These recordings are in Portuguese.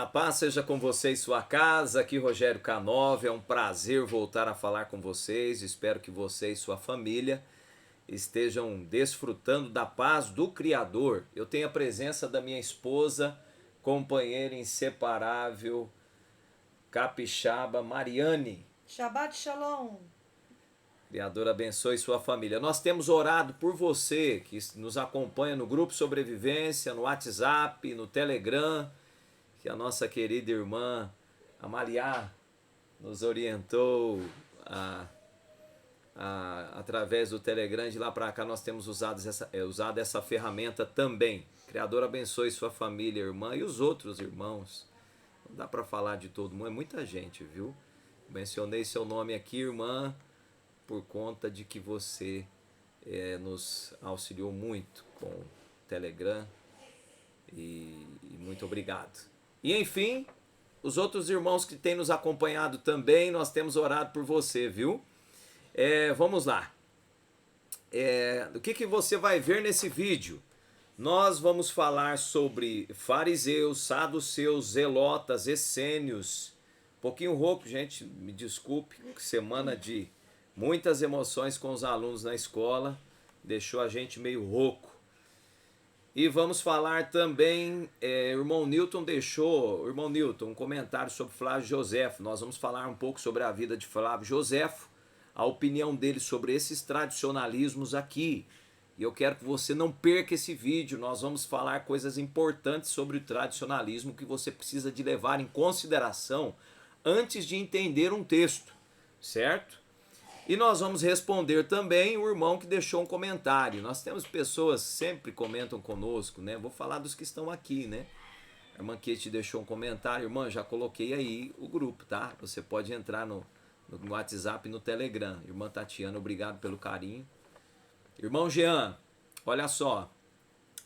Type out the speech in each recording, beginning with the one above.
A paz seja com você e sua casa, aqui Rogério K9, é um prazer voltar a falar com vocês, espero que você e sua família estejam desfrutando da paz do Criador. Eu tenho a presença da minha esposa, companheira inseparável, capixaba, Mariane. Shabbat Shalom. Criador abençoe sua família. Nós temos orado por você que nos acompanha no grupo Sobrevivência, no WhatsApp, no Telegram, que a nossa querida irmã Amalia nos orientou através do Telegram. De lá para cá nós temos usado essa ferramenta também. Criador abençoe sua família, irmã, e os outros irmãos. Não dá para falar de todo mundo, é muita gente, viu? Mencionei seu nome aqui, irmã, por conta de que você nos auxiliou muito com o Telegram e muito obrigado. E enfim, os outros irmãos que têm nos acompanhado também, nós temos orado por você, viu? Vamos lá. O que você vai ver nesse vídeo? Nós vamos falar sobre fariseus, saduceus, zelotas, essênios. Um pouquinho rouco, gente, me desculpe, semana de muitas emoções com os alunos na escola, deixou a gente meio rouco. E vamos falar também, irmão Newton deixou, irmão Newton, um comentário sobre Flávio Joséfo. Nós vamos falar um pouco sobre a vida de Flávio Joséfo, a opinião dele sobre esses tradicionalismos aqui. E eu quero que você não perca esse vídeo, nós vamos falar coisas importantes sobre o tradicionalismo que você precisa de levar em consideração antes de entender um texto, certo? E nós vamos responder também o irmão que deixou um comentário. Nós temos pessoas que sempre comentam conosco, né? Vou falar dos que estão aqui, né? A irmã Kate deixou um comentário. Irmã, já coloquei aí o grupo, tá? Você pode entrar no WhatsApp e no Telegram. Irmã Tatiana, obrigado pelo carinho. Irmão Jean, olha só.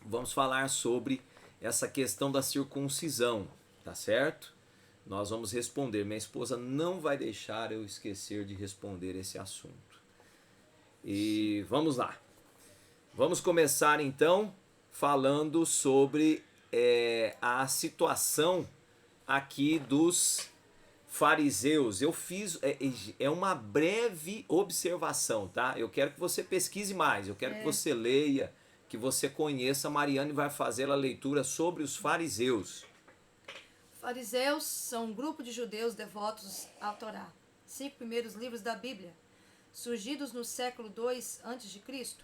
Vamos falar sobre essa questão da circuncisão, tá certo? Nós vamos responder. Minha esposa não vai deixar eu esquecer de responder esse assunto. E vamos lá. Vamos começar então falando sobre a situação aqui dos fariseus. Eu fiz uma breve observação, tá? Eu quero que você pesquise mais, eu quero que você leia, que você conheça. A Mariane vai fazer a leitura sobre os fariseus. Fariseus são um grupo de judeus devotos à Torá, 5 primeiros livros da Bíblia, surgidos no século II a.C.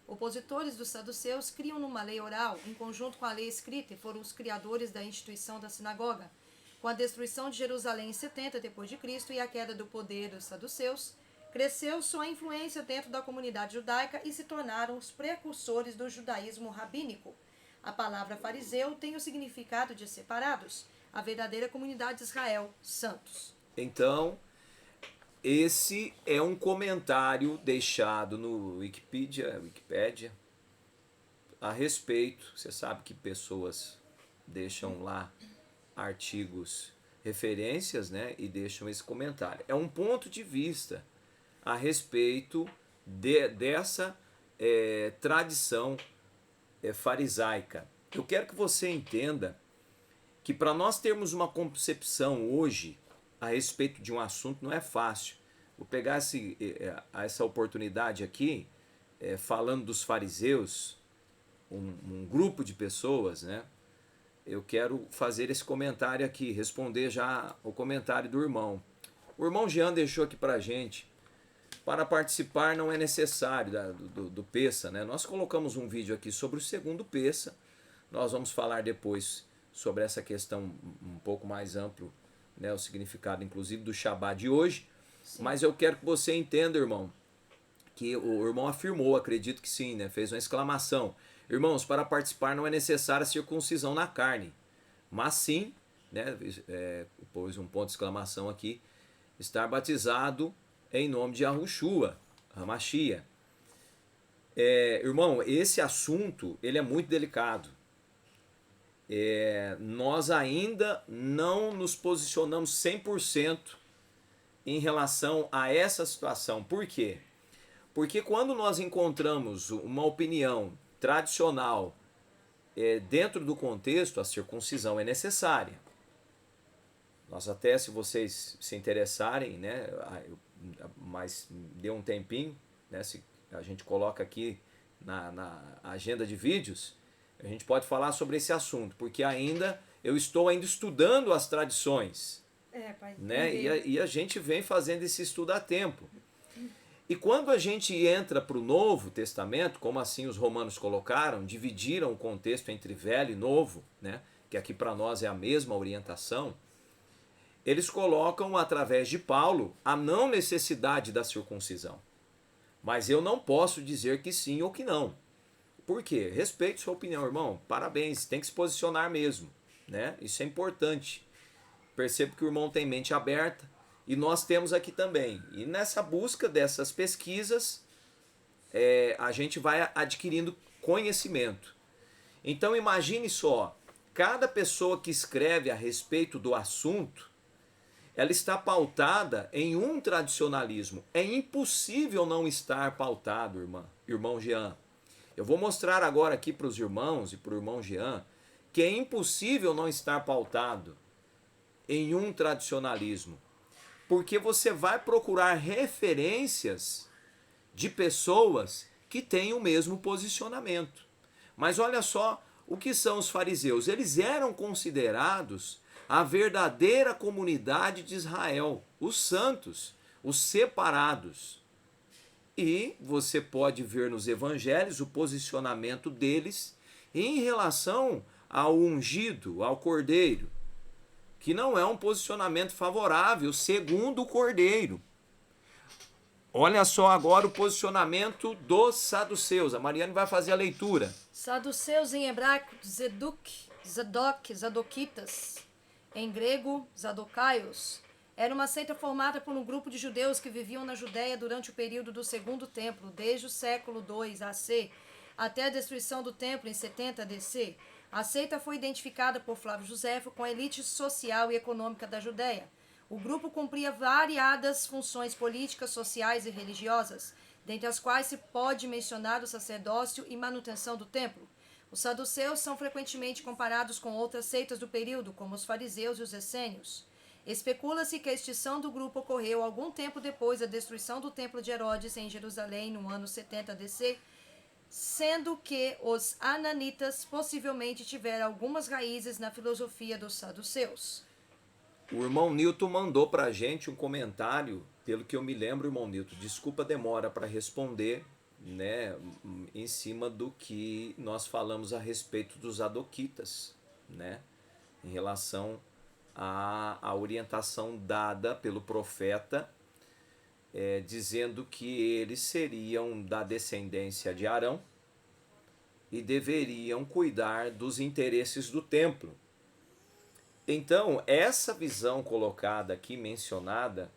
Opositores dos saduceus criam numa lei oral, em conjunto com a lei escrita, e foram os criadores da instituição da sinagoga. Com a destruição de Jerusalém em 70 d.C. e a queda do poder dos saduceus, cresceu sua influência dentro da comunidade judaica e se tornaram os precursores do judaísmo rabínico. A palavra fariseu tem o significado de separados, a verdadeira comunidade de Israel, santos. Então, esse é um comentário deixado no Wikipédia a respeito. Você sabe que pessoas deixam lá artigos, referências, né, e deixam esse comentário. É um ponto de vista a respeito dessa tradição farisaica. Eu quero que você entenda que para nós termos uma concepção hoje a respeito de um assunto não é fácil. Vou pegar essa oportunidade aqui, falando dos fariseus, um grupo de pessoas, né? Eu quero fazer esse comentário aqui, responder já o comentário do irmão. O irmão Jean deixou aqui para a gente: para participar não é necessário do Pessa, né? Nós colocamos um vídeo aqui sobre o segundo Pessa, nós vamos falar depois sobre essa questão um pouco mais amplo, né, o significado inclusive do Shabbat de hoje. Sim. Mas eu quero que você entenda, irmão, que o irmão afirmou, acredito que sim, né, fez uma exclamação: irmãos, para participar não é necessária circuncisão na carne, mas sim, né, pôs um ponto de exclamação aqui, estar batizado em nome de Yahushua, Hamashia. Irmão, esse assunto ele é muito delicado. Nós ainda não nos posicionamos 100% em relação a essa situação. Por quê? Porque quando nós encontramos uma opinião tradicional dentro do contexto, a circuncisão é necessária. Nós até, se vocês se interessarem, né, mas dê um tempinho, né, se a gente coloca aqui na agenda de vídeos, a gente pode falar sobre esse assunto, porque eu estou ainda estudando as tradições, pai. né, e a gente vem fazendo esse estudo há tempo. E quando a gente entra para o Novo Testamento, como assim os romanos colocaram, dividiram o contexto entre Velho e Novo, né, que aqui para nós é a mesma orientação, eles colocam através de Paulo a não necessidade da circuncisão. Mas eu não posso dizer que sim ou que não. Por quê? Respeito sua opinião, irmão. Parabéns, tem que se posicionar mesmo, né? Isso é importante. Percebo que o irmão tem mente aberta e nós temos aqui também. E nessa busca dessas pesquisas, a gente vai adquirindo conhecimento. Então imagine só, cada pessoa que escreve a respeito do assunto, ela está pautada em um tradicionalismo. É impossível não estar pautado, irmão Jean. Eu vou mostrar agora aqui para os irmãos e para o irmão Jean que é impossível não estar pautado em um tradicionalismo. Porque você vai procurar referências de pessoas que têm o mesmo posicionamento. Mas olha só o que são os fariseus. Eles eram considerados a verdadeira comunidade de Israel, os santos, os separados. E você pode ver nos evangelhos o posicionamento deles em relação ao ungido, ao cordeiro, que não é um posicionamento favorável segundo o cordeiro. Olha só agora o posicionamento dos saduceus. A Mariane vai fazer a leitura. Saduceus em hebraico, Zadoquitas. Em grego, Zadocaios. Era uma seita formada por um grupo de judeus que viviam na Judéia durante o período do Segundo Templo, desde o século II AC até a destruição do templo em 70 DC. A seita foi identificada por Flávio Joséfo com a elite social e econômica da Judéia. O grupo cumpria variadas funções políticas, sociais e religiosas, dentre as quais se pode mencionar o sacerdócio e manutenção do templo. Os saduceus são frequentemente comparados com outras seitas do período, como os fariseus e os essênios. Especula-se que a extinção do grupo ocorreu algum tempo depois da destruição do templo de Herodes em Jerusalém, no ano 70 DC, sendo que os ananitas possivelmente tiveram algumas raízes na filosofia dos saduceus. O irmão Nilton mandou para a gente um comentário, pelo que eu me lembro, irmão Nilton, desculpa a demora para responder, né, em cima do que nós falamos a respeito dos adoquitas, né, em relação à orientação dada pelo profeta, dizendo que eles seriam da descendência de Arão e deveriam cuidar dos interesses do templo. Então, essa visão colocada aqui, mencionada,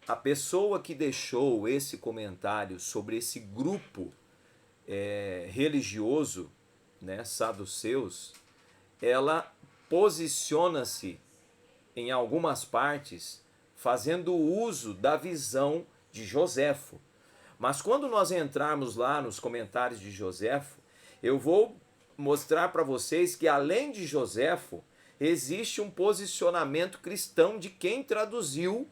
a pessoa que deixou esse comentário sobre esse grupo religioso, né, saduceus, ela posiciona-se em algumas partes fazendo uso da visão de Joséfo. Mas quando nós entrarmos lá nos comentários de Joséfo, eu vou mostrar para vocês que além de Joséfo, existe um posicionamento cristão de quem traduziu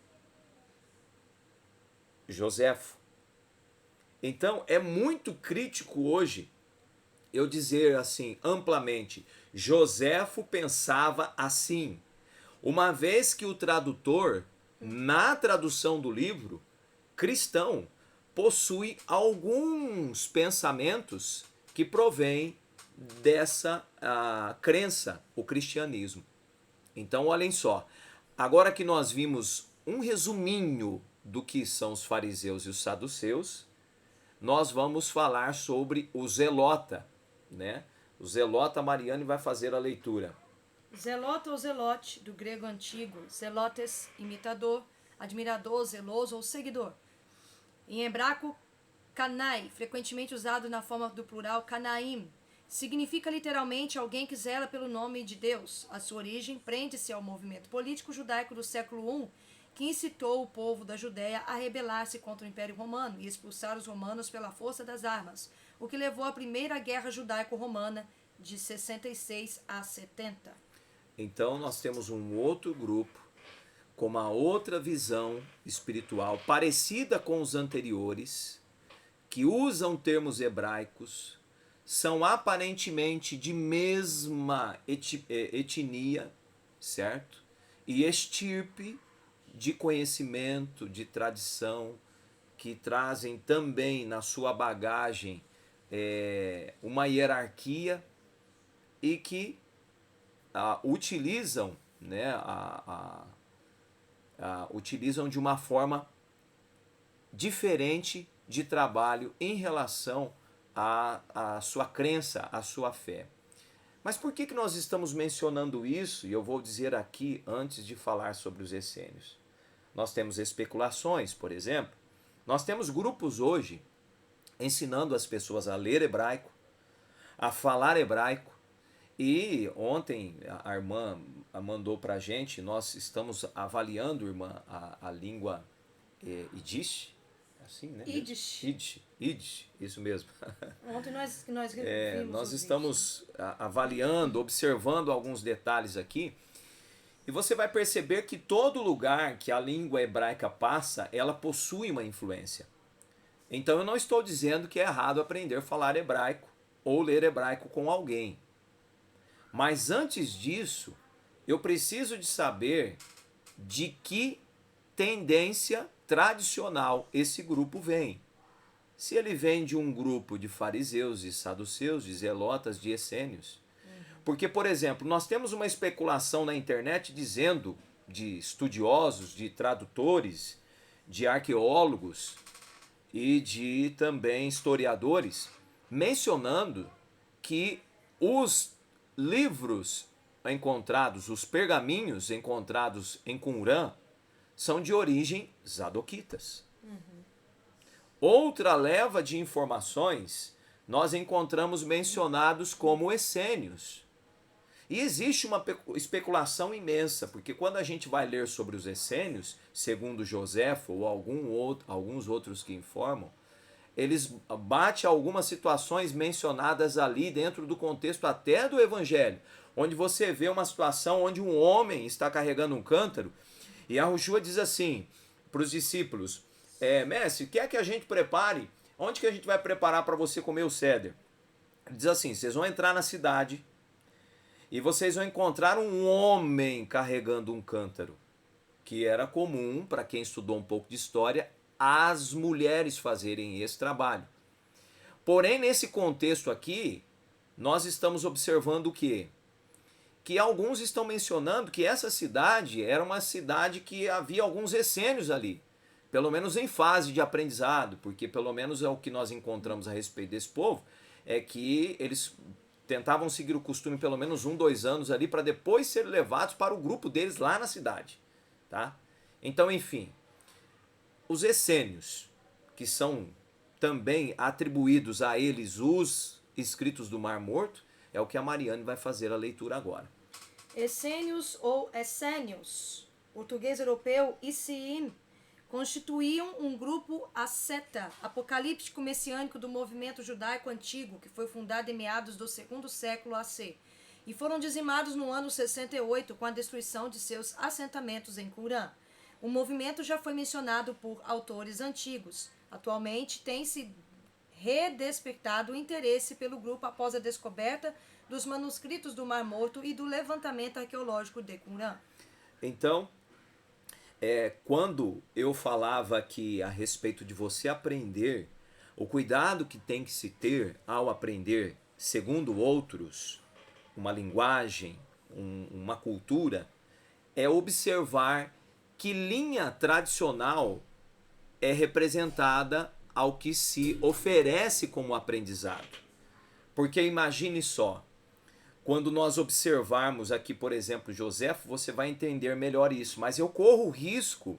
Joséfo. Então é muito crítico hoje eu dizer assim amplamente, Joséfo pensava assim, uma vez que o tradutor, na tradução do livro cristão, possui alguns pensamentos que provêm dessa crença, o cristianismo. Então olhem só, agora que nós vimos um resuminho do que são os fariseus e os saduceus, nós vamos falar sobre o zelota, né? O zelota, a Mariane vai fazer a leitura. Zelota ou zelote, do grego antigo, zelotes, imitador, admirador, zeloso ou seguidor. Em hebraico, kanai, frequentemente usado na forma do plural kanaim, significa literalmente alguém que zela pelo nome de Deus. A sua origem prende-se ao movimento político judaico do século I, que incitou o povo da Judéia a rebelar-se contra o Império Romano e expulsar os romanos pela força das armas, o que levou à Primeira Guerra Judaico-Romana de 66 a 70. Então nós temos um outro grupo com uma outra visão espiritual parecida com os anteriores, que usam termos hebraicos, são aparentemente de mesma etnia, certo? E estirpe de conhecimento, de tradição, que trazem também na sua bagagem uma hierarquia e que utilizam, né, utilizam de uma forma diferente de trabalho em relação à sua crença, à sua fé. Mas por que nós estamos mencionando isso? E eu vou dizer aqui antes de falar sobre os essênios. Nós temos especulações, por exemplo. Nós temos grupos hoje ensinando as pessoas a ler hebraico, a falar hebraico. E ontem a irmã mandou para a gente, nós estamos avaliando, irmã, a língua Yiddish, assim, né? Yiddish, isso mesmo. Ontem nós vimos nós estamos avaliando, observando alguns detalhes aqui, e você vai perceber que todo lugar que a língua hebraica passa, ela possui uma influência. Então eu não estou dizendo que é errado aprender a falar hebraico ou ler hebraico com alguém. Mas antes disso, eu preciso de saber de que tendência tradicional esse grupo vem. Se ele vem de um grupo de fariseus, de saduceus, de zelotas, de essênios. Porque, por exemplo, nós temos uma especulação na internet dizendo, de estudiosos, de tradutores, de arqueólogos e de também historiadores, mencionando que os livros encontrados, os pergaminhos encontrados em Qumran, são de origem zadoquitas. Outra leva de informações nós encontramos mencionados como essênios. E existe uma especulação imensa, porque quando a gente vai ler sobre os essênios, segundo Joséfo ou alguns outros que informam, eles batem algumas situações mencionadas ali dentro do contexto até do Evangelho, onde você vê uma situação onde um homem está carregando um cântaro e a Yahushua diz assim para os discípulos, mestre, quer que a gente prepare? Onde que a gente vai preparar para você comer o ceder? Ele diz assim, vocês vão entrar na cidade e vocês vão encontrar um homem carregando um cântaro, que era comum, para quem estudou um pouco de história, as mulheres fazerem esse trabalho. Porém, nesse contexto aqui, nós estamos observando o quê? Que alguns estão mencionando que essa cidade era uma cidade que havia alguns essênios ali, pelo menos em fase de aprendizado, porque pelo menos é o que nós encontramos a respeito desse povo, é que eles tentavam seguir o costume pelo menos 2 anos ali para depois serem levados para o grupo deles lá na cidade, tá? Então, enfim, os essênios, que são também atribuídos a eles os escritos do Mar Morto, é o que a Mariane vai fazer a leitura agora. Essênios ou essênios, português europeu, Isiim, constituíam um grupo asceta, apocalíptico messiânico do movimento judaico antigo, que foi fundado em meados do 2º século AC, e foram dizimados no ano 68 com a destruição de seus assentamentos em Qumran. O movimento já foi mencionado por autores antigos. Atualmente tem-se redespertado o interesse pelo grupo após a descoberta dos manuscritos do Mar Morto e do levantamento arqueológico de Qumran. Então, quando eu falava aqui a respeito de você aprender, o cuidado que tem que se ter ao aprender, segundo outros, uma linguagem, uma cultura, é observar que linha tradicional é representada ao que se oferece como aprendizado. Porque imagine só, quando nós observarmos aqui, por exemplo, Joséfo, você vai entender melhor isso. Mas eu corro o risco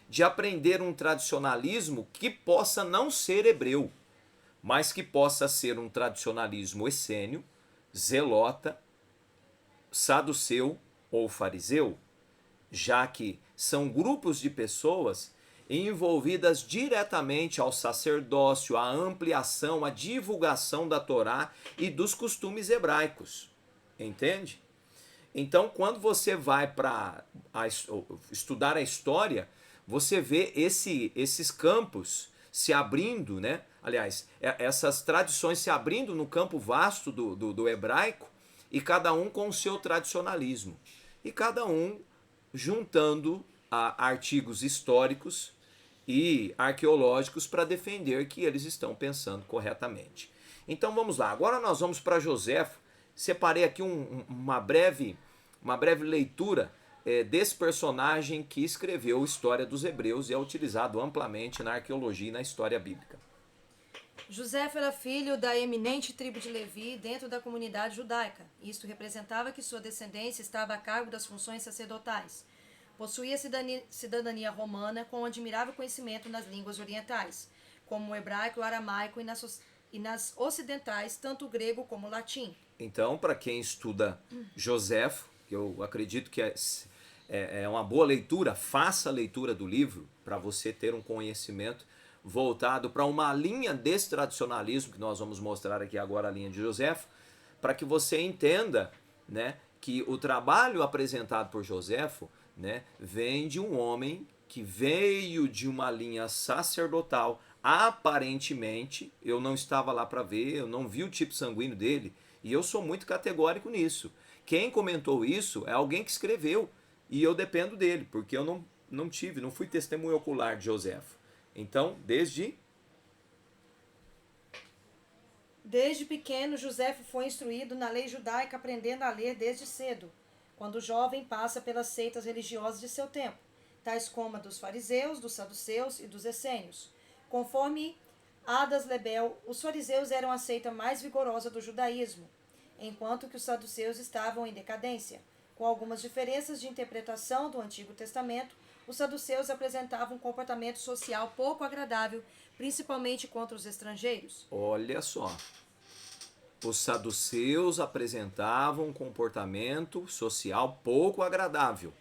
de aprender um tradicionalismo que possa não ser hebreu, mas que possa ser um tradicionalismo essênio, zelota, saduceu ou fariseu, já que são grupos de pessoas envolvidas diretamente ao sacerdócio, à ampliação, à divulgação da Torá e dos costumes hebraicos. Entende? Então, quando você vai para estudar a história, você vê esses campos se abrindo, né? Aliás, essas tradições se abrindo no campo vasto do hebraico, e cada um com o seu tradicionalismo. E cada um juntando artigos históricos e arqueológicos para defender que eles estão pensando corretamente. Então vamos lá, agora nós vamos para Joséfo. Separei aqui uma breve leitura desse personagem que escreveu a história dos hebreus e é utilizado amplamente na arqueologia e na história bíblica. Joséfo era filho da eminente tribo de Levi dentro da comunidade judaica. Isto representava que sua descendência estava a cargo das funções sacerdotais. Possuía cidadania romana com um admirável conhecimento nas línguas orientais, como o hebraico, o aramaico e nas ocidentais, tanto o grego como o latim. Então, para quem estuda Joséfo, que eu acredito que é uma boa leitura, faça a leitura do livro para você ter um conhecimento voltado para uma linha desse tradicionalismo que nós vamos mostrar aqui agora, a linha de Joséfo, para que você entenda, né, que o trabalho apresentado por Joséfo, né, vem de um homem que veio de uma linha sacerdotal. Aparentemente, eu não estava lá para ver, eu não vi o tipo sanguíneo dele, e eu sou muito categórico nisso. Quem comentou isso é alguém que escreveu, e eu dependo dele, porque eu não fui testemunho ocular de Joséfo. Então, desde pequeno, Joséfo foi instruído na lei judaica, aprendendo a ler desde cedo, quando o jovem passa pelas seitas religiosas de seu tempo, tais como a dos fariseus, dos saduceus e dos essênios. Conforme Adas Lebel, os fariseus eram a seita mais vigorosa do judaísmo, enquanto que os saduceus estavam em decadência. Com algumas diferenças de interpretação do Antigo Testamento, os saduceus apresentavam um comportamento social pouco agradável, principalmente contra os estrangeiros. olha só, os saduceus apresentavam um comportamento social pouco agradável,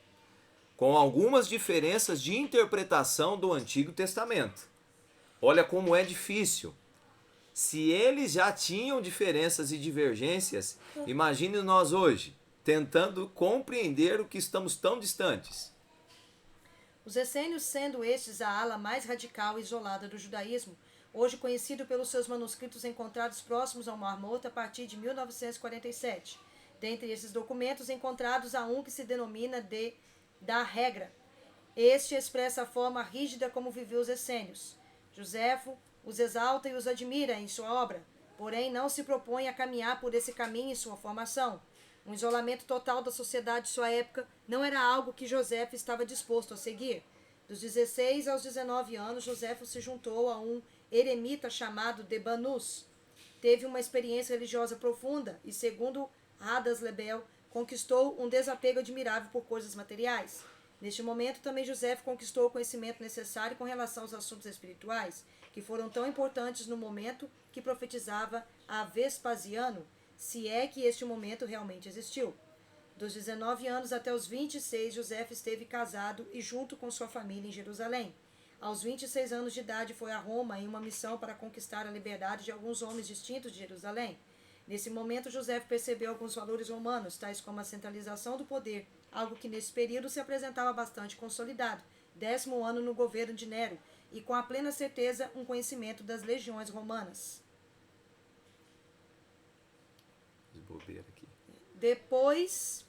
com algumas diferenças de interpretação do Antigo Testamento. Olha como é difícil. Se eles já tinham diferenças e divergências, imagine nós hoje, tentando compreender o que estamos tão distantes. Os essênios, sendo estes a ala mais radical e isolada do judaísmo, hoje conhecido pelos seus manuscritos encontrados próximos ao Mar Morto a partir de 1947. Dentre esses documentos encontrados há um que se denomina da Regra. Este expressa a forma rígida como viveu os essênios. Joséfo os exalta e os admira em sua obra, porém não se propõe a caminhar por esse caminho em sua formação. Um isolamento total da sociedade de sua época não era algo que Joséfo estava disposto a seguir. Dos 16 aos 19 anos, Joséfo se juntou a um eremita chamado Debanus. Teve uma experiência religiosa profunda e, segundo Adas Lebel, conquistou um desapego admirável por coisas materiais. Neste momento, também Joséfo conquistou o conhecimento necessário com relação aos assuntos espirituais, que foram tão importantes no momento que profetizava a Vespasiano, se é que este momento realmente existiu. Dos 19 anos até os 26, Joséfo esteve casado e junto com sua família em Jerusalém. Aos 26 anos de idade, foi a Roma em uma missão para conquistar a liberdade de alguns homens distintos de Jerusalém. Nesse momento, Joséfo percebeu alguns valores romanos, tais como a centralização do poder, algo que nesse período se apresentava bastante consolidado, 10º ano no governo de Nero, e com a plena certeza um conhecimento das legiões romanas. Depois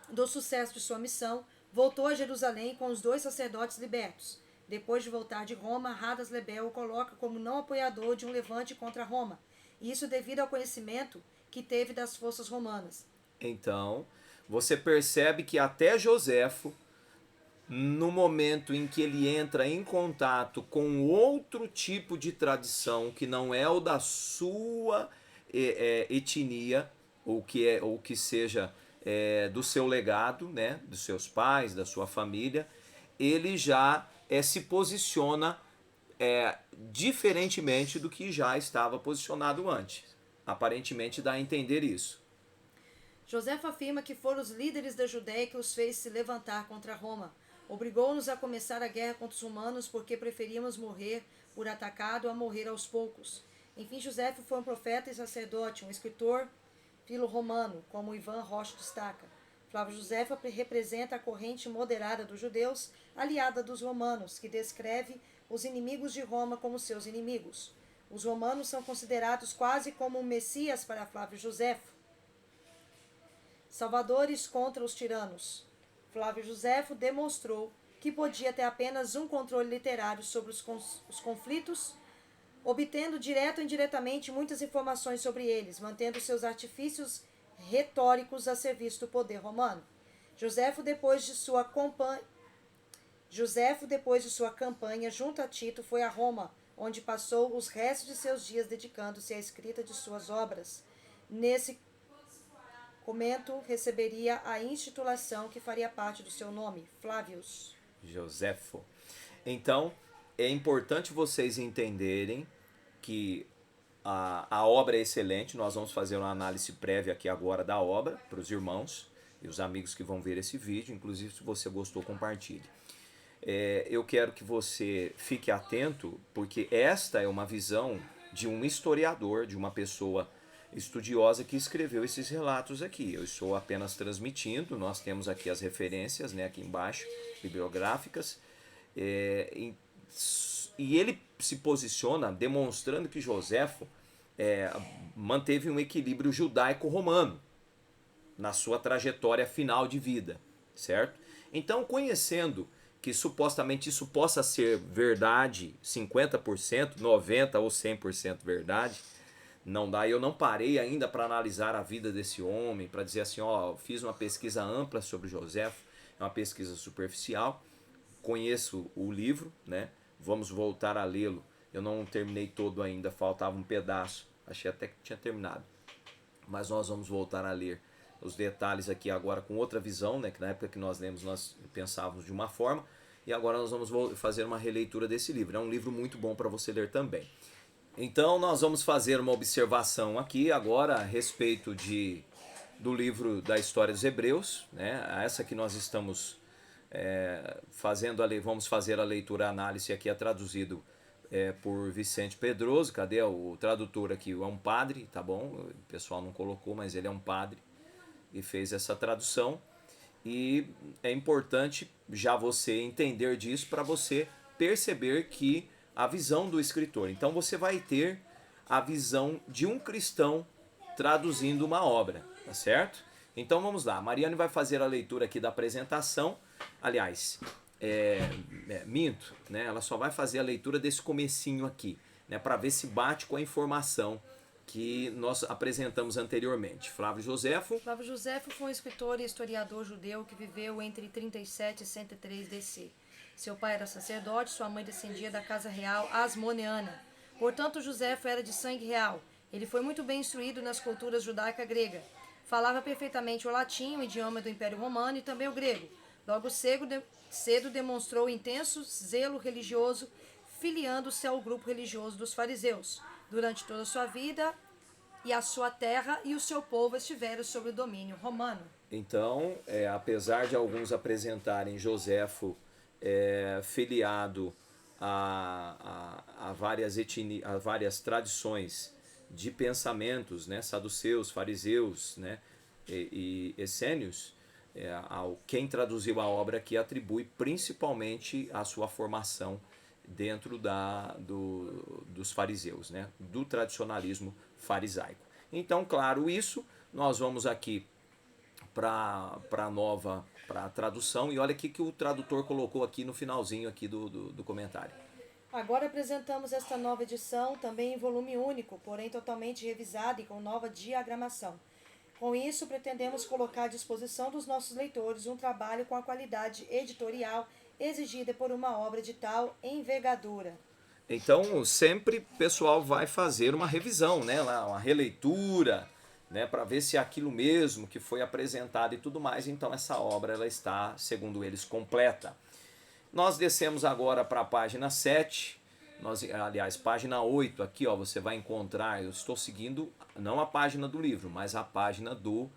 do sucesso de sua missão, voltou a Jerusalém com os 2 sacerdotes libertos. Depois de voltar de Roma, Adas Lebel o coloca como não apoiador de um levante contra Roma, e isso devido ao conhecimento que teve das forças romanas. Então, você percebe que até Joséfo, no momento em que ele entra em contato com outro tipo de tradição que não é o da sua etnia, ou que seja do seu legado, né, dos seus pais, da sua família, ele já se posiciona diferentemente do que já estava posicionado antes. Aparentemente dá a entender isso. Joséfo afirma que foram os líderes da Judéia que os fez se levantar contra Roma. Obrigou-nos a começar a guerra contra os romanos porque preferíamos morrer por atacado a morrer aos poucos. Enfim, Joséfo foi um profeta e sacerdote, um escritor filo-romano, como Ivan Rocha destaca. Flávio Josefo representa a corrente moderada dos judeus, aliada dos romanos, que descreve os inimigos de Roma como seus inimigos. Os romanos são considerados quase como um messias para Flávio Josefo, salvadores contra os tiranos. Flávio Josefo demonstrou que podia ter apenas um controle literário sobre os conflitos, obtendo direto ou indiretamente muitas informações sobre eles, mantendo seus artifícios retóricos a serviço do poder romano. Josefo, depois de sua campanha junto a Tito, foi a Roma, onde passou os restos de seus dias dedicando-se à escrita de suas obras. Nesse momento, receberia a intitulação que faria parte do seu nome, Flávios. Josefo. Então, é importante vocês entenderem que a obra é excelente. Nós vamos fazer uma análise prévia aqui agora da obra para os irmãos e os amigos que vão ver esse vídeo. Inclusive, se você gostou, compartilhe. Eu quero que você fique atento, porque esta é uma visão de um historiador, de uma pessoa estudiosa que escreveu esses relatos aqui. Eu estou apenas transmitindo. Nós temos aqui as referências, né, aqui embaixo, bibliográficas, e ele se posiciona demonstrando que Josefo manteve um equilíbrio judaico-romano na sua trajetória final de vida, certo? Então, conhecendo que supostamente isso possa ser verdade, 50%, 90% ou 100% verdade, não dá. Eu não parei ainda para analisar a vida desse homem, para dizer assim, ó, fiz uma pesquisa ampla sobre Josefo, é uma pesquisa superficial, conheço o livro, né? Vamos voltar a lê-lo. Eu não terminei todo ainda, faltava um pedaço, achei até que tinha terminado. Mas nós vamos voltar a ler os detalhes aqui agora com outra visão, né? Que na época que nós lemos nós pensávamos de uma forma, e agora nós vamos fazer uma releitura desse livro. É um livro muito bom para você ler também. Então nós vamos fazer uma observação aqui agora a respeito do livro da História dos Hebreus, né? Essa que nós estamos vamos fazer a leitura, a análise aqui é traduzido por Vicente Pedroso. Cadê o tradutor aqui? É um padre, tá bom? O pessoal não colocou, mas ele é um padre e fez essa tradução. E é importante já você entender disso para você perceber que a visão do escritor. Então você vai ter a visão de um cristão traduzindo uma obra, tá certo? Então vamos lá, a Mariane vai fazer a leitura aqui da apresentação. Aliás, minto, né? Ela só vai fazer a leitura desse comecinho aqui, né? Para ver se bate com a informação que nós apresentamos anteriormente. Flávio Josefo. Flávio Josefo foi um escritor e historiador judeu que viveu entre 37 e 103 DC. Seu pai era sacerdote, sua mãe descendia da casa real asmoneana. Portanto, Josefo era de sangue real. Ele foi muito bem instruído nas culturas judaica grega. Falava perfeitamente o latim, o idioma do Império Romano, e também o grego. Logo cedo demonstrou intenso zelo religioso, filiando-se ao grupo religioso dos fariseus. Durante toda a sua vida, e a sua terra e o seu povo estiveram sob o domínio romano. Então, apesar de alguns apresentarem Josefo filiado a várias tradições de pensamentos, né, saduceus, fariseus, né, e essênios, quem traduziu a obra aqui atribui principalmente a sua formação dentro dos fariseus, né, do tradicionalismo farisaico. Então, claro, isso nós vamos aqui para a tradução, e olha aqui que o tradutor colocou aqui no finalzinho aqui do comentário. Agora apresentamos esta nova edição, também em volume único, porém totalmente revisada e com nova diagramação. Com isso, pretendemos colocar à disposição dos nossos leitores um trabalho com a qualidade editorial exigida por uma obra de tal envergadura. Então, sempre o pessoal vai fazer uma revisão, né, uma releitura, né, para ver se é aquilo mesmo que foi apresentado e tudo mais. Então, essa obra ela está, segundo eles, completa. Nós descemos agora para a página 7, aliás, página 8, aqui ó, você vai encontrar, eu estou seguindo não a página do livro, mas a página do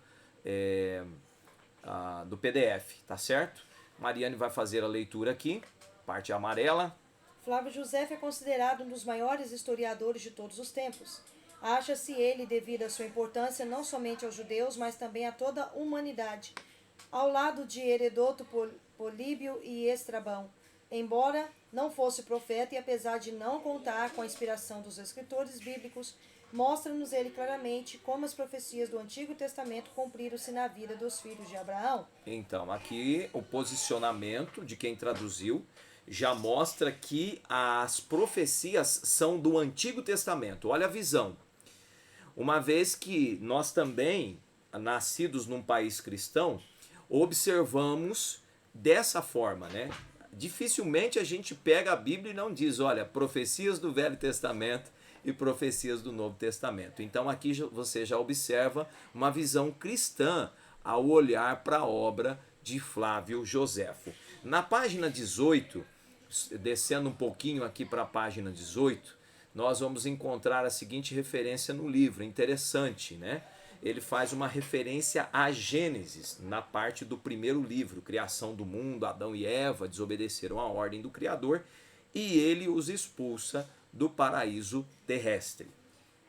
PDF, tá certo? Mariane vai fazer a leitura aqui, parte amarela. Flávio Josefo é considerado um dos maiores historiadores de todos os tempos. Acha-se ele devido à sua importância não somente aos judeus, mas também a toda a humanidade. ao lado de Heredoto, Políbio e Estrabão. Embora não fosse profeta e apesar de não contar com a inspiração dos escritores bíblicos, mostra-nos ele claramente como as profecias do Antigo Testamento cumpriram-se na vida dos filhos de Abraão. Então, aqui o posicionamento de quem traduziu já mostra que as profecias são do Antigo Testamento. Olha a visão. Uma vez que nós também, nascidos num país cristão, observamos dessa forma, né? Dificilmente a gente pega a Bíblia e não diz, olha, profecias do Velho Testamento e profecias do Novo Testamento. Então aqui você já observa uma visão cristã ao olhar para a obra de Flávio Joséfo. Na página 18, descendo um pouquinho aqui para a página 18, nós vamos encontrar a seguinte referência no livro, interessante, né? Ele faz uma referência a Gênesis, na parte do primeiro livro, criação do mundo, Adão e Eva desobedeceram a ordem do Criador e ele os expulsa do paraíso terrestre.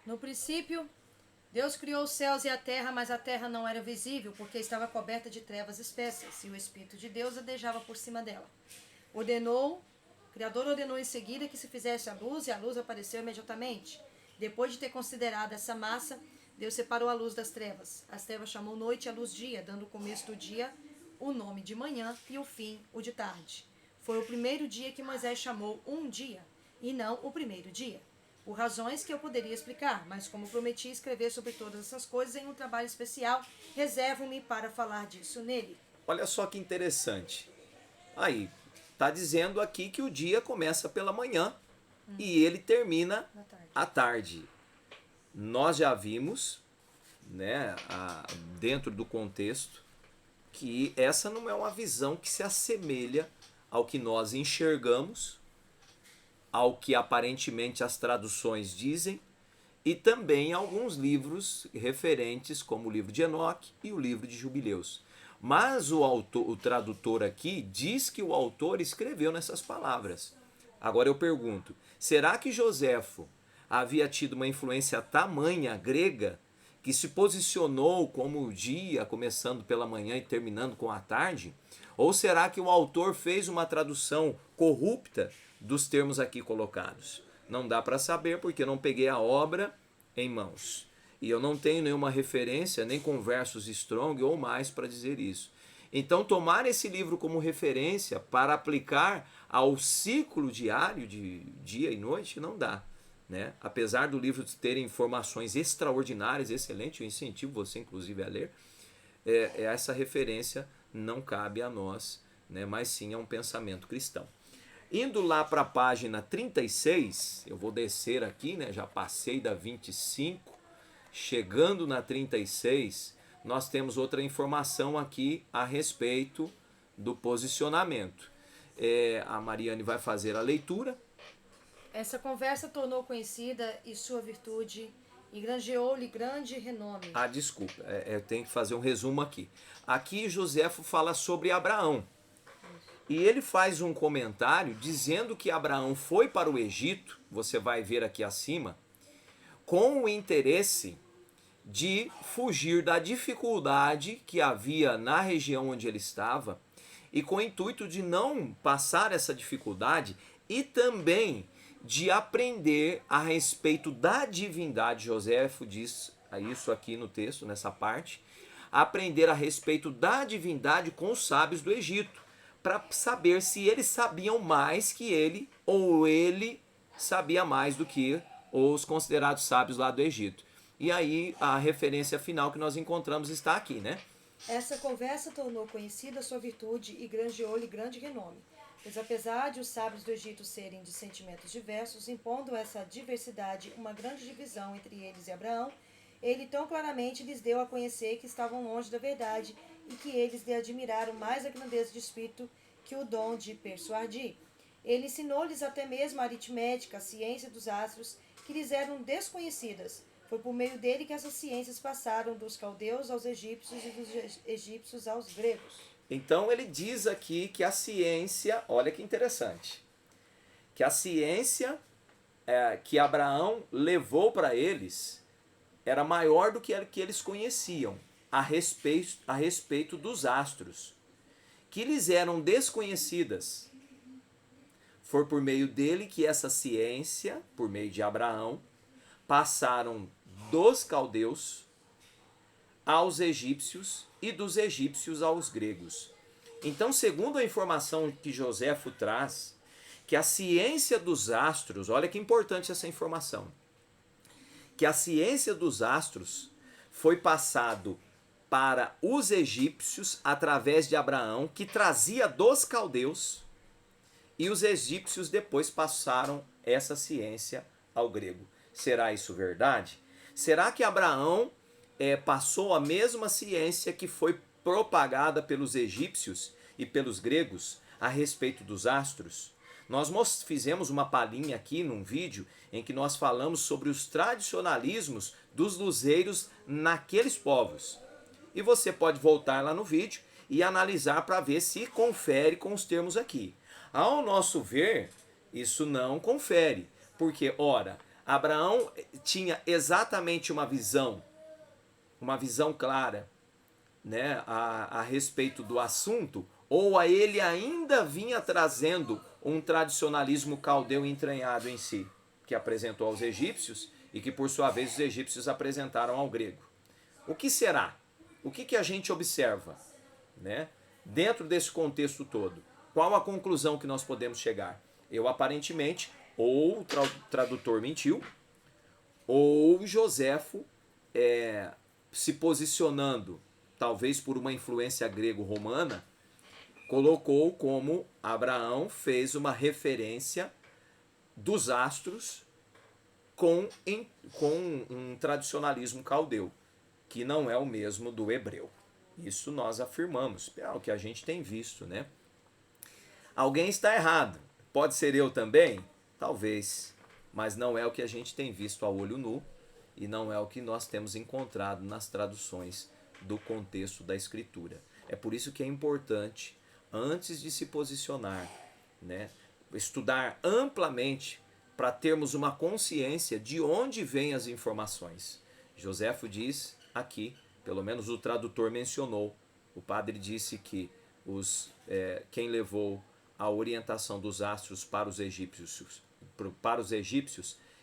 No princípio, Deus criou os céus e a terra, mas a terra não era visível, porque estava coberta de trevas espessas, e o Espírito de Deus adejava por cima dela. O Criador ordenou em seguida que se fizesse a luz, e a luz apareceu imediatamente. Depois de ter considerado essa massa, Deus separou a luz das trevas. As trevas chamou noite e a luz dia, dando o começo do dia o nome de manhã e o fim o de tarde. Foi o primeiro dia que Moisés chamou um dia, e não o primeiro dia, por razões que eu poderia explicar, mas como prometi escrever sobre todas essas coisas em um trabalho especial, reservo-me para falar disso nele. Olha só que interessante. Aí, está dizendo aqui que o dia começa pela manhã e ele termina à tarde. Nós já vimos, né, dentro do contexto, que essa não é uma visão que se assemelha ao que nós enxergamos, ao que aparentemente as traduções dizem, e também alguns livros referentes, como o livro de Enoque e o livro de Jubileus. Mas o tradutor aqui diz que o autor escreveu nessas palavras. Agora eu pergunto, será que Joséfo havia tido uma influência tamanha grega que se posicionou como o dia, começando pela manhã e terminando com a tarde? Ou será que o autor fez uma tradução corrupta dos termos aqui colocados? Não dá para saber porque eu não peguei a obra em mãos. E eu não tenho nenhuma referência, nem com versos Strong ou mais para dizer isso. Então, tomar esse livro como referência para aplicar ao ciclo diário de dia e noite não dá. Né? Apesar do livro ter informações extraordinárias, excelente, eu incentivo você inclusive a ler, essa referência não cabe a nós, né? Mas sim a um pensamento cristão. Indo lá para a página 36, eu vou descer aqui, né? Já passei da 25, chegando na 36, nós temos outra informação aqui a respeito do posicionamento. A Mariane vai fazer a leitura. Essa conversa tornou conhecida e sua virtude, e granjeou-lhe grande renome. Desculpa, eu tenho que fazer um resumo aqui. Aqui Joséfo fala sobre Abraão. E ele faz um comentário dizendo que Abraão foi para o Egito, você vai ver aqui acima, com o interesse de fugir da dificuldade que havia na região onde ele estava e com o intuito de não passar essa dificuldade e também de aprender a respeito da divindade. Joséfo diz isso aqui no texto, nessa parte, aprender a respeito da divindade com os sábios do Egito, para saber se eles sabiam mais que ele ou ele sabia mais do que os considerados sábios lá do Egito. E aí a referência final que nós encontramos está aqui, né? Essa conversa tornou conhecida a sua virtude e granjeou-lhe grande renome. Pois apesar de os sábios do Egito serem de sentimentos diversos, impondo essa diversidade uma grande divisão entre eles e Abraão, ele tão claramente lhes deu a conhecer que estavam longe da verdade e que eles lhe admiraram mais a grandeza de espírito que o dom de persuadir. Ele ensinou-lhes até mesmo a aritmética, a ciência dos astros, que lhes eram desconhecidas. Foi por meio dele que essas ciências passaram dos caldeus aos egípcios e dos egípcios aos gregos. Então ele diz aqui que a ciência, olha que interessante, que a ciência que Abraão levou para eles era maior do que a que eles conheciam. a respeito dos astros, que lhes eram desconhecidas. Foi por meio dele que essa ciência, por meio de Abraão, passaram dos caldeus aos egípcios e dos egípcios aos gregos. Então, segundo a informação que Joséfo traz, que a ciência dos astros, olha que importante essa informação, que a ciência dos astros foi passado para os egípcios através de Abraão, que trazia dos caldeus, e os egípcios depois passaram essa ciência ao grego. Será isso verdade? Será que Abraão passou a mesma ciência que foi propagada pelos egípcios e pelos gregos a respeito dos astros? Nós fizemos uma palhinha aqui num vídeo em que nós falamos sobre os tradicionalismos dos luzeiros naqueles povos. E você pode voltar lá no vídeo e analisar para ver se confere com os termos aqui. Ao nosso ver, isso não confere, porque, ora, Abraão tinha exatamente uma visão clara, né, a respeito do assunto, ou a ele ainda vinha trazendo um tradicionalismo caldeu entranhado em si, que apresentou aos egípcios e que, por sua vez, os egípcios apresentaram ao grego. O que será? O que a gente observa, né, dentro desse contexto todo? Qual a conclusão que nós podemos chegar? Aparentemente, ou o tradutor mentiu, ou Joséfo se posicionando, talvez por uma influência grego-romana, colocou como Abraão fez uma referência dos astros com um tradicionalismo caldeu, que não é o mesmo do hebreu. Isso nós afirmamos, é o que a gente tem visto, né? Alguém está errado. Pode ser eu também? Talvez. Mas não é o que a gente tem visto a olho nu e não é o que nós temos encontrado nas traduções do contexto da Escritura. É por isso que é importante, antes de se posicionar, né, estudar amplamente para termos uma consciência de onde vêm as informações. Joséfo diz aqui, pelo menos o tradutor mencionou, o padre disse que quem levou a orientação dos astros para os egípcios,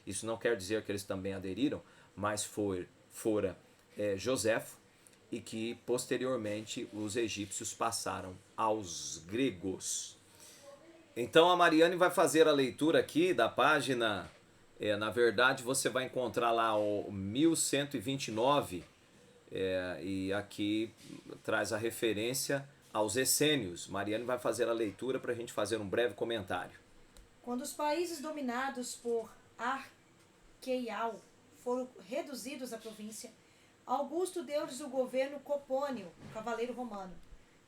isso não quer dizer que eles também aderiram, mas fora Joséfo, e que posteriormente os egípcios passaram aos gregos. Então a Mariane vai fazer a leitura aqui da página, na verdade você vai encontrar lá o 1129, e aqui traz a referência aos essênios. Mariane vai fazer a leitura para a gente fazer um breve comentário. Quando os países dominados por Arqueial foram reduzidos à província, Augusto deu-lhes o governo Copônio, um cavaleiro romano.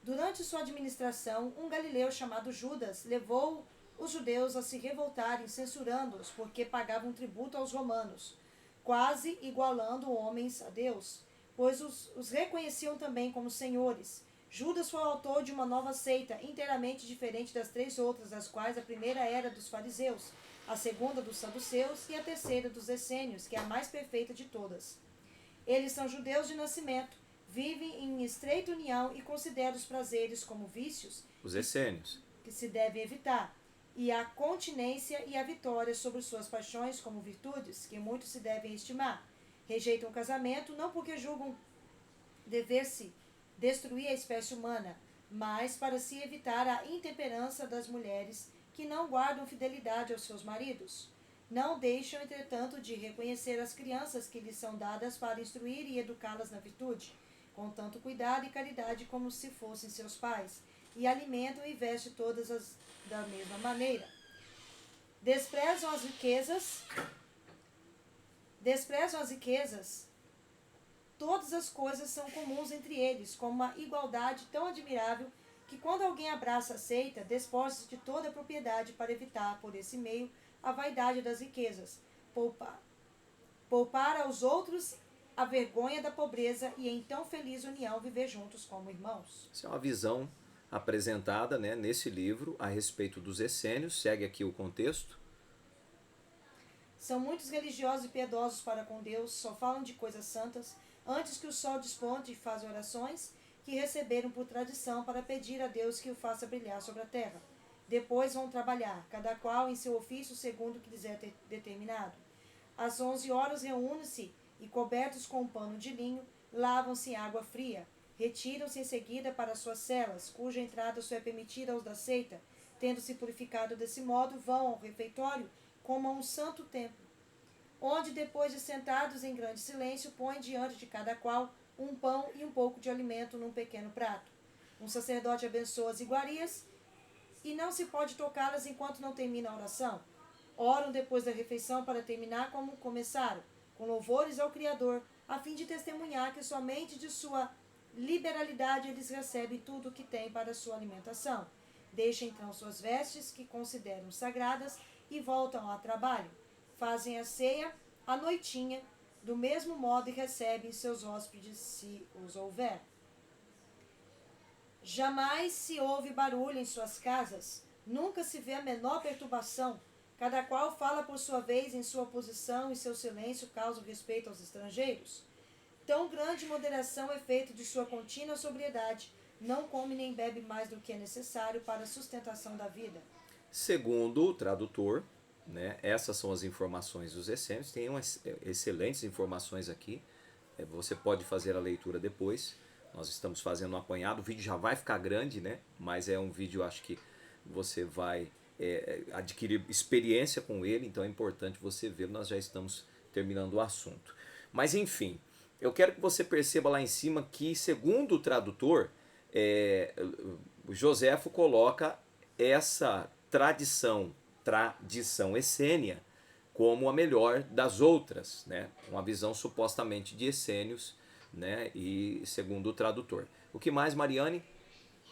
Durante sua administração, um galileu chamado Judas levou os judeus a se revoltarem, censurando-os porque pagavam tributo aos romanos, quase igualando homens a Deus, pois os reconheciam também como senhores. Judas foi o autor de uma nova seita, inteiramente diferente das 3 outras, das quais a primeira era dos fariseus, a segunda dos saduceus e a terceira dos essênios, que é a mais perfeita de todas. Eles são judeus de nascimento, vivem em estreita união e consideram os prazeres como vícios, os essênios, que se devem evitar, e a continência e a vitória sobre suas paixões como virtudes, que muito se devem estimar. Rejeitam o casamento não porque julgam dever-se destruir a espécie humana, mas para se evitar a intemperança das mulheres que não guardam fidelidade aos seus maridos. Não deixam, entretanto, de reconhecer as crianças que lhes são dadas para instruir e educá-las na virtude, com tanto cuidado e caridade como se fossem seus pais, e alimentam e vestem todas da mesma maneira. Desprezam as riquezas, todas as coisas são comuns entre eles, com uma igualdade tão admirável que quando alguém abraça a seita, despoja-se de toda a propriedade para evitar, por esse meio, a vaidade das riquezas, poupar aos outros a vergonha da pobreza e em tão feliz união viver juntos como irmãos. Essa é uma visão apresentada, né, nesse livro a respeito dos essênios. Segue aqui o contexto. São muitos religiosos e piedosos para com Deus, só falam de coisas santas, antes que o sol desponte e fazem orações que receberam por tradição para pedir a Deus que o faça brilhar sobre a terra. Depois vão trabalhar, cada qual em seu ofício segundo o que lhes é determinado. Às 11 horas reúnem-se e, cobertos com um pano de linho, lavam-se em água fria. Retiram-se em seguida para suas celas, cuja entrada só é permitida aos da seita. Tendo-se purificado desse modo, vão ao refeitório como a um santo templo, onde, depois de sentados em grande silêncio, põem diante de cada qual um pão e um pouco de alimento num pequeno prato. Um sacerdote abençoa as iguarias e não se pode tocá-las enquanto não termina a oração. Oram depois da refeição para terminar como começaram, com louvores ao Criador, a fim de testemunhar que somente de sua liberalidade eles recebem tudo o que têm para sua alimentação. Deixam então suas vestes, que consideram sagradas, e voltam ao trabalho. Fazem a ceia à noitinha, do mesmo modo, e recebem seus hóspedes, se os houver. Jamais se ouve barulho em suas casas, nunca se vê a menor perturbação. Cada qual fala por sua vez em sua posição, e seu silêncio causa respeito aos estrangeiros. Tão grande moderação é feita de sua contínua sobriedade. Não come nem bebe mais do que é necessário para a sustentação da vida. Segundo o tradutor, né, essas são as informações dos essênios. Tem umas excelentes informações aqui. Você pode fazer a leitura depois. Nós estamos fazendo um apanhado. O vídeo já vai ficar grande, né? Mas é um vídeo, acho que você vai adquirir experiência com ele. Então é importante você ver. Nós já estamos terminando o assunto. Mas enfim, eu quero que você perceba lá em cima que, segundo o tradutor, o Joséfo coloca essa tradição essênia como a melhor das outras, né? Uma visão supostamente de essênios, né? E segundo o tradutor. O que mais, Mariane?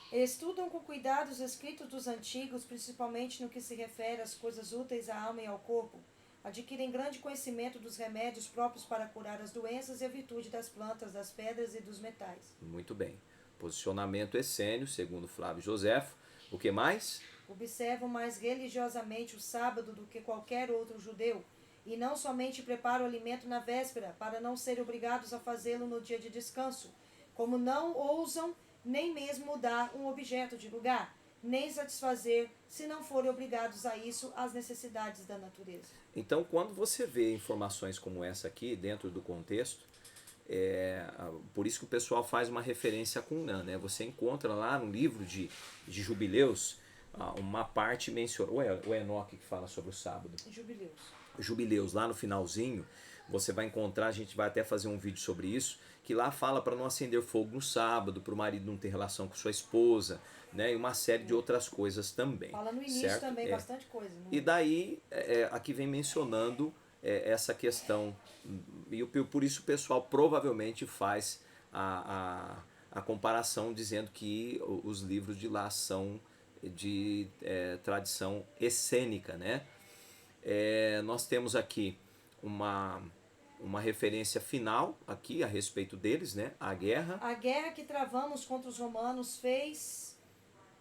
Estudam com cuidado os escritos dos antigos, principalmente no que se refere às coisas úteis à alma e ao corpo. Adquirem grande conhecimento dos remédios próprios para curar as doenças e a virtude das plantas, das pedras e dos metais. Muito bem. Posicionamento essênio, segundo Flávio Joséfo. O que mais? Observam mais religiosamente o sábado do que qualquer outro judeu, e não somente preparam o alimento na véspera, para não serem obrigados a fazê-lo no dia de descanso, como não ousam nem mesmo mudar um objeto de lugar, nem satisfazer, se não forem obrigados a isso, as necessidades da natureza. Então, quando você vê informações como essa aqui, dentro do contexto, por isso que o pessoal faz uma referência a Qumran, né? Você encontra lá no livro de Jubileus uma parte mencionada, o Enoque que fala sobre o sábado. Jubileus, lá no finalzinho, você vai encontrar, a gente vai até fazer um vídeo sobre isso, que lá fala para não acender fogo no sábado, para o marido não ter relação com sua esposa, né? E uma série de outras coisas também. Fala no início, certo? Também bastante coisa. Né? E daí, aqui vem mencionando essa questão, e por isso o pessoal provavelmente faz a comparação, dizendo que os livros de lá são de tradição essênica, né? Nós temos aqui uma referência final aqui a respeito deles, né? A guerra. A guerra que travamos contra os romanos fez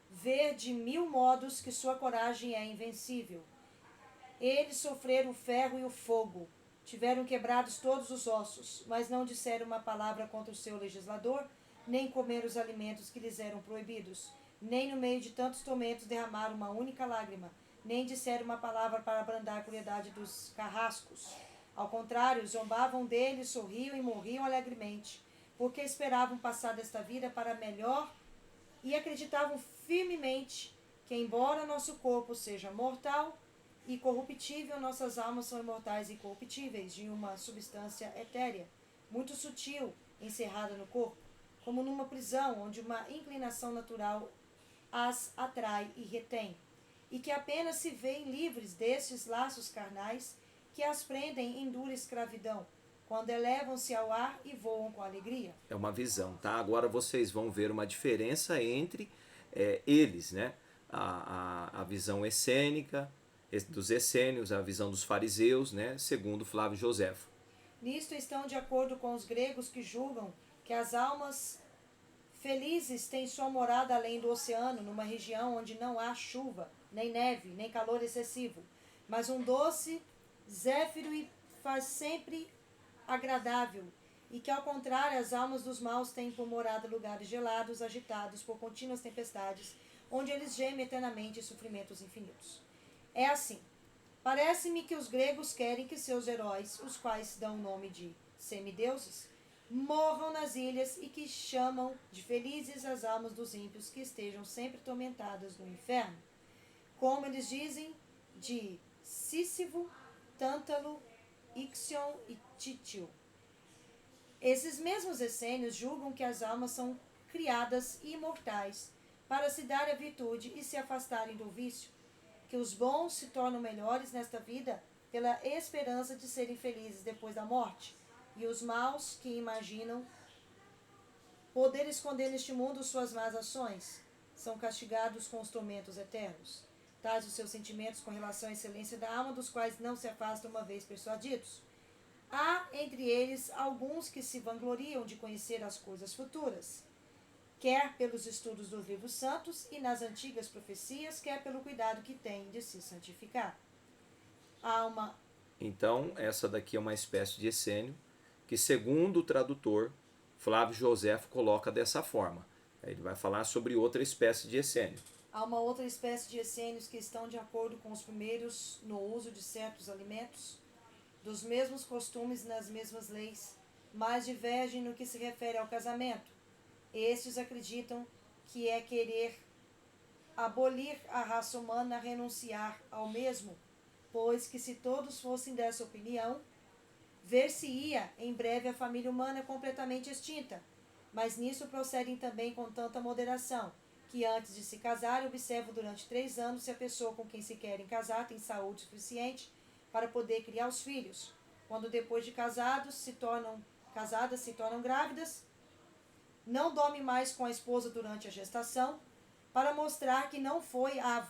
ver de 1000 modos que sua coragem é invencível. Eles sofreram o ferro e o fogo, tiveram quebrados todos os ossos, mas não disseram uma palavra contra o seu legislador, nem comeram os alimentos que lhes eram proibidos, nem no meio de tantos tormentos derramaram uma única lágrima, nem disseram uma palavra para abrandar a crueldade dos carrascos. Ao contrário, zombavam dele, sorriam e morriam alegremente, porque esperavam passar desta vida para melhor e acreditavam firmemente que, embora nosso corpo seja mortal e corruptível, nossas almas são imortais e incorruptíveis, de uma substância etérea, muito sutil, encerrada no corpo, como numa prisão onde uma inclinação natural as atrai e retém, e que apenas se veem livres destes laços carnais que as prendem em dura escravidão, quando elevam-se ao ar e voam com alegria. É uma visão, tá? Agora vocês vão ver uma diferença entre eles, né? A visão essênica dos essênios, a visão dos fariseus, né? Segundo Flávio Joséfo. Nisto estão de acordo com os gregos que julgam que as almas felizes têm sua morada além do oceano, numa região onde não há chuva, nem neve, nem calor excessivo, mas um doce Zéfiro e faz sempre agradável, e que ao contrário as almas dos maus têm por morada lugares gelados, agitados por contínuas tempestades, onde eles gemem eternamente em sofrimentos infinitos. É assim. Parece-me que os gregos querem que seus heróis, os quais dão o nome de semideuses, morram nas ilhas e que chamam de felizes as almas dos ímpios que estejam sempre tormentadas no inferno. Como eles dizem, de Sísifo, Tântalo, Ixion e Títio. Esses mesmos essênios julgam que as almas são criadas imortais para se dar a virtude e se afastarem do vício, que os bons se tornam melhores nesta vida pela esperança de serem felizes depois da morte, e os maus que imaginam poder esconder neste mundo suas más ações são castigados com os tormentos eternos. Tais os seus sentimentos com relação à excelência da alma, dos quais não se afastam uma vez persuadidos. Há entre eles alguns que se vangloriam de conhecer as coisas futuras, quer pelos estudos dos livros santos e nas antigas profecias, quer pelo cuidado que têm de se santificar. Há uma... Então, essa daqui é uma espécie de essênio que, segundo o tradutor, Flávio Joséfo coloca dessa forma. Ele vai falar sobre outra espécie de essênio. Há uma outra espécie de essênios que estão de acordo com os primeiros no uso de certos alimentos, dos mesmos costumes e nas mesmas leis, mas divergem no que se refere ao casamento. Estes acreditam que é querer abolir a raça humana renunciar ao mesmo, pois que se todos fossem dessa opinião, ver-se-ia em breve a família humana completamente extinta. Mas nisso procedem também com tanta moderação, que antes de se casar observam durante 3 anos se a pessoa com quem se querem casar tem saúde suficiente para poder criar os filhos. Quando depois de casadas se tornam grávidas, não dorme mais com a esposa durante a gestação, para mostrar que não foi a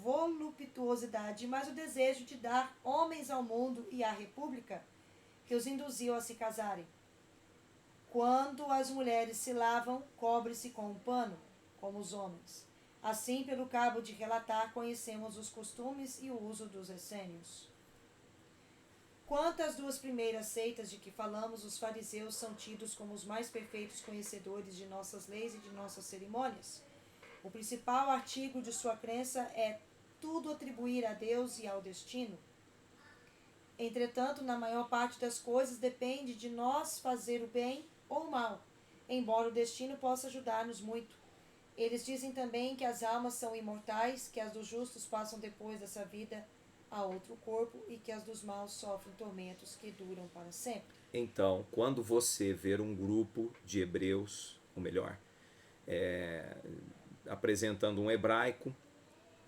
voluptuosidade, mas o desejo de dar homens ao mundo e à república que os induziu a se casarem. Quando as mulheres se lavam, cobre-se com um pano, como os homens. Assim, pelo cabo de relatar, conhecemos os costumes e o uso dos essênios. Quanto às 2 primeiras seitas de que falamos, os fariseus são tidos como os mais perfeitos conhecedores de nossas leis e de nossas cerimônias. O principal artigo de sua crença é tudo atribuir a Deus e ao destino. Entretanto, na maior parte das coisas depende de nós fazer o bem ou o mal, embora o destino possa ajudar-nos muito. Eles dizem também que as almas são imortais, que as dos justos passam depois dessa vida a outro corpo e que as dos maus sofrem tormentos que duram para sempre. Então, quando você ver um grupo de hebreus, ou melhor, apresentando um hebraico,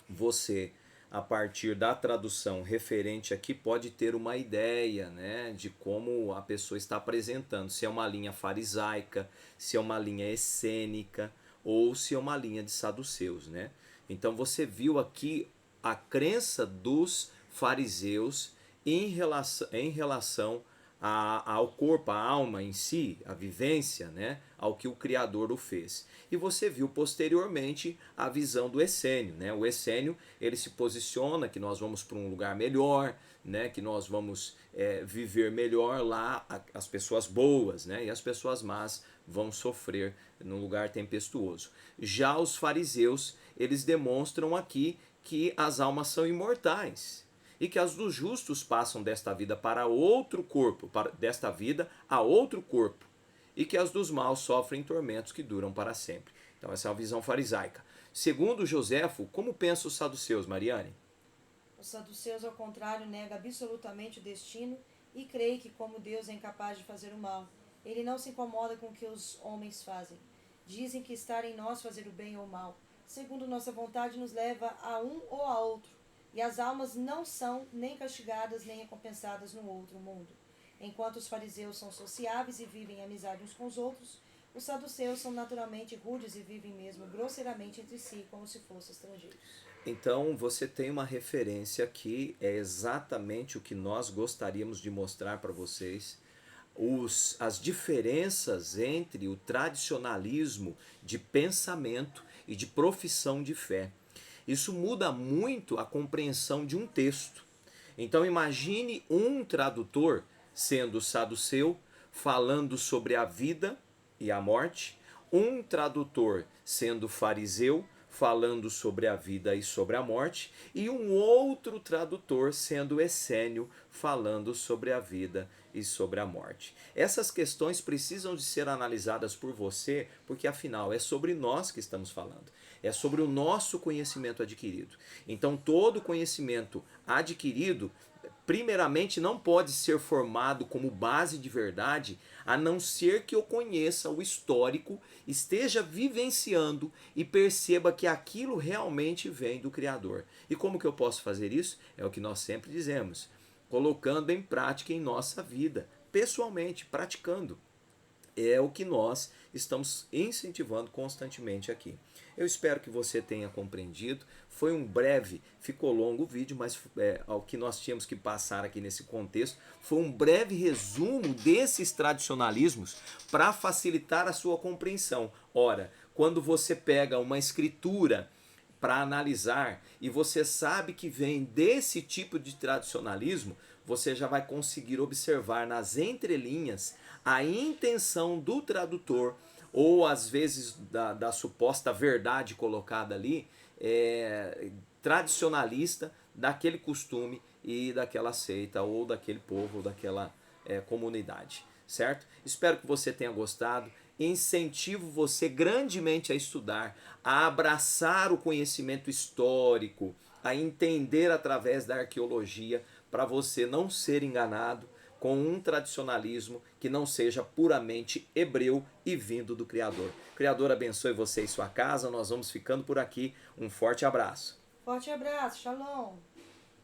você, a partir da tradução referente aqui, pode ter uma ideia, né, de como a pessoa está apresentando, se é uma linha farisaica, se é uma linha essênica ou se é uma linha de saduceus, né? Então você viu aqui a crença dos fariseus em relação ao corpo, à alma em si, a vivência, né, ao que o Criador o fez. E você viu posteriormente a visão do essênio, né? O essênio, ele se posiciona que nós vamos para um lugar melhor, né, que nós vamos viver melhor lá, as pessoas boas, né, e as pessoas más vão sofrer num lugar tempestuoso. Já os fariseus, eles demonstram aqui que as almas são imortais e que as dos justos passam desta vida para outro corpo, desta vida a outro corpo, e que as dos maus sofrem tormentos que duram para sempre. Então essa é a visão farisaica. Segundo Joséfo, como pensam os saduceus, Mariane? Os saduceus, ao contrário, negam absolutamente o destino e creem que, como Deus é incapaz de fazer o mal, ele não se incomoda com o que os homens fazem. Dizem que estar em nós fazer o bem ou o mal, segundo nossa vontade, nos leva a um ou a outro, e as almas não são nem castigadas nem recompensadas no outro mundo. Enquanto os fariseus são sociáveis e vivem em amizade uns com os outros, os saduceus são naturalmente rudes e vivem mesmo grosseiramente entre si, como se fossem estrangeiros. Então você tem uma referência que é exatamente o que nós gostaríamos de mostrar para vocês. As diferenças entre o tradicionalismo de pensamento e de profissão de fé. Isso muda muito a compreensão de um texto. Então imagine um tradutor sendo saduceu, falando sobre a vida e a morte, um tradutor sendo fariseu, falando sobre a vida e sobre a morte, e um outro tradutor sendo essênio, falando sobre a vida e sobre a morte. Essas questões precisam de ser analisadas por você, porque afinal é sobre nós que estamos falando. É sobre o nosso conhecimento adquirido. Então todo conhecimento adquirido primeiramente não pode ser formado como base de verdade, a não ser que eu conheça o histórico, esteja vivenciando e perceba que aquilo realmente vem do Criador. E como que eu posso fazer isso? É o que nós sempre dizemos, colocando em prática em nossa vida, pessoalmente, praticando. É o que nós estamos incentivando constantemente aqui. Eu espero que você tenha compreendido. Foi um breve, ficou longo o vídeo, mas o que nós tínhamos que passar aqui nesse contexto foi um breve resumo desses tradicionalismos para facilitar a sua compreensão. Ora, quando você pega uma escritura para analisar e você sabe que vem desse tipo de tradicionalismo, você já vai conseguir observar nas entrelinhas a intenção do tradutor ou às vezes da suposta verdade colocada ali, tradicionalista daquele costume e daquela seita ou daquele povo ou daquela comunidade, certo? Espero que você tenha gostado. Incentivo você grandemente a estudar, a abraçar o conhecimento histórico, a entender através da arqueologia, para você não ser enganado com um tradicionalismo que não seja puramente hebreu e vindo do Criador. O Criador abençoe você e sua casa. Nós vamos ficando por aqui. Um forte abraço. Forte abraço, shalom.